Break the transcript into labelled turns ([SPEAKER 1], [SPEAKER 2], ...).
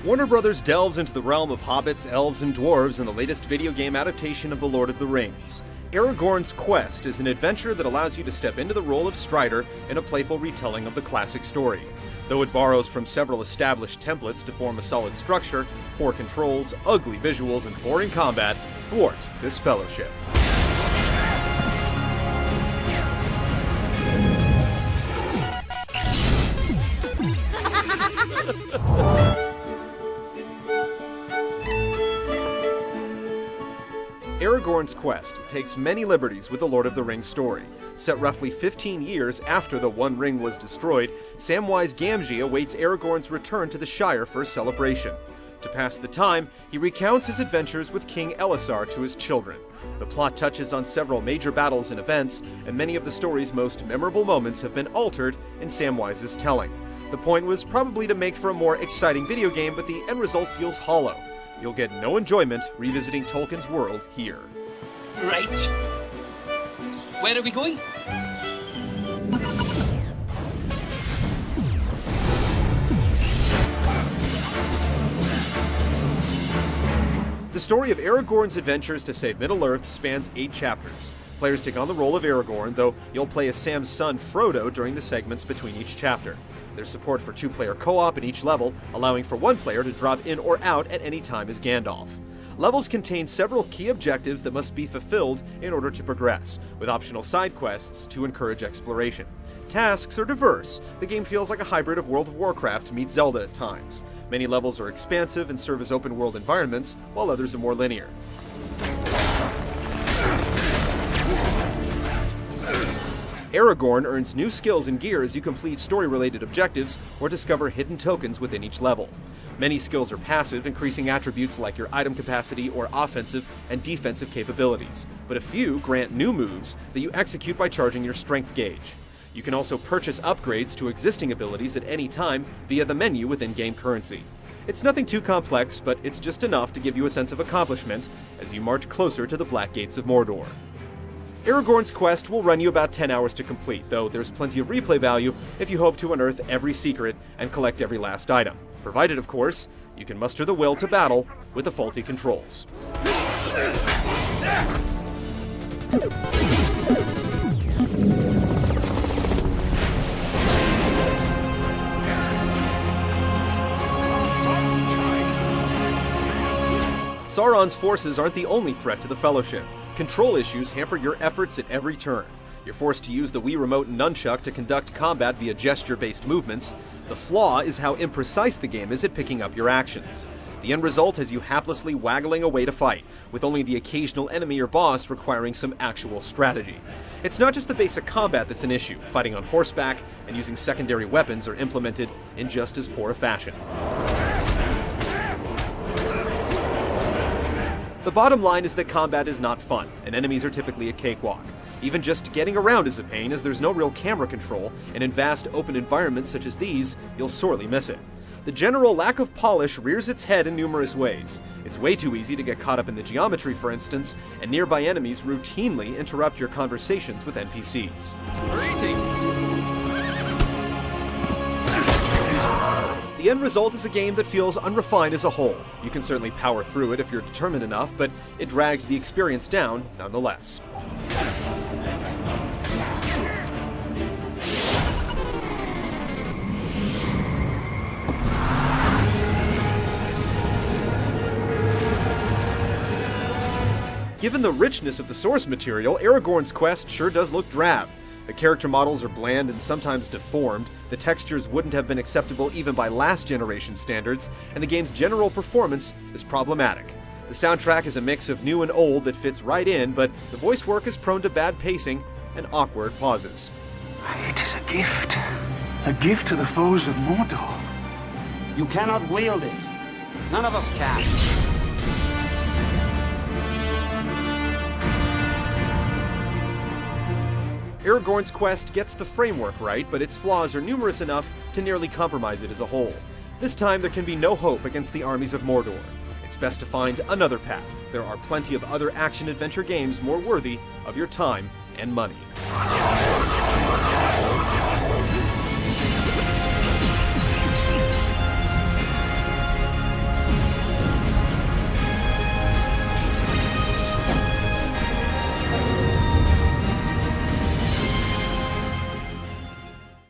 [SPEAKER 1] Warner Bros. Delves into the realm of hobbits, elves, and dwarves in the latest video game adaptation of The Lord of the Rings. Aragorn's Quest is an adventure that allows you to step into the role of Strider in a playful retelling of the classic story. Though it borrows from several established templates to form a solid structure, poor controls, ugly visuals, and boring combat thwart this fellowship. Aragorn's Quest takes many liberties with the Lord of the Rings story. Set roughly 15 years after the One Ring was destroyed, Samwise Gamgee awaits Aragorn's return to the Shire for a celebration. To pass the time, he recounts his adventures with King Elessar to his children. The plot touches on several major battles and events, and many of the story's most memorable moments have been altered in Samwise's telling. The point was probably to make for a more exciting video game, but the end result feels hollow. You'll get no enjoyment revisiting Tolkien's world here.
[SPEAKER 2] Right. Where are we going?
[SPEAKER 1] The story of Aragorn's adventures to save Middle-earth spans 8 chapters. Players take on the role of Aragorn, though you'll play as Sam's son Frodo during the segments between each chapter. There's support for 2-player co-op in each level, allowing for 1 player to drop in or out at any time as Gandalf. Levels contain several key objectives that must be fulfilled in order to progress, with optional side quests to encourage exploration. Tasks are diverse. The game feels like a hybrid of World of Warcraft meets Zelda at times. Many levels are expansive and serve as open-world environments, while others are more linear. Aragorn earns new skills and gear as you complete story-related objectives or discover hidden tokens within each level. Many skills are passive, increasing attributes like your item capacity or offensive and defensive capabilities, but a few grant new moves that you execute by charging your strength gauge. You can also purchase upgrades to existing abilities at any time via the menu with in-game currency. It's nothing too complex, but it's just enough to give you a sense of accomplishment as you march closer to the Black Gates of Mordor. Aragorn's Quest will run you about 10 hours to complete, though there's plenty of replay value if you hope to unearth every secret and collect every last item. Provided, of course, you can muster the will to battle with the faulty controls. Sauron's forces aren't the only threat to the Fellowship. Control issues hamper your efforts at every turn. You're forced to use the Wii Remote and Nunchuck to conduct combat via gesture-based movements. The flaw is how imprecise the game is at picking up your actions. The end result has you haplessly waggling away to fight, with only the occasional enemy or boss requiring some actual strategy. It's not just the basic combat that's an issue. Fighting on horseback and using secondary weapons are implemented in just as poor a fashion. The bottom line is that combat is not fun, and enemies are typically a cakewalk. Even just getting around is a pain, as there's no real camera control, and in vast open environments such as these, you'll sorely miss it. The general lack of polish rears its head in numerous ways. It's way too easy to get caught up in the geometry, for instance, and nearby enemies routinely interrupt your conversations with NPCs.
[SPEAKER 2] Greetings!
[SPEAKER 1] The end result is a game that feels unrefined as a whole. You can certainly power through it if you're determined enough, but it drags the experience down nonetheless. Given the richness of the source material, Aragorn's Quest sure does look drab. The character models are bland and sometimes deformed, the textures wouldn't have been acceptable even by last generation standards, and the game's general performance is problematic. The soundtrack is a mix of new and old that fits right in, but the voice work is prone to bad pacing and awkward pauses.
[SPEAKER 3] It is a gift to the foes of Mordor.
[SPEAKER 4] You cannot wield it. None of us can.
[SPEAKER 1] Aragorn's Quest gets the framework right, but its flaws are numerous enough to nearly compromise it as a whole. This time there can be no hope against the armies of Mordor. It's best to find another path. There are plenty of other action-adventure games more worthy of your time and money.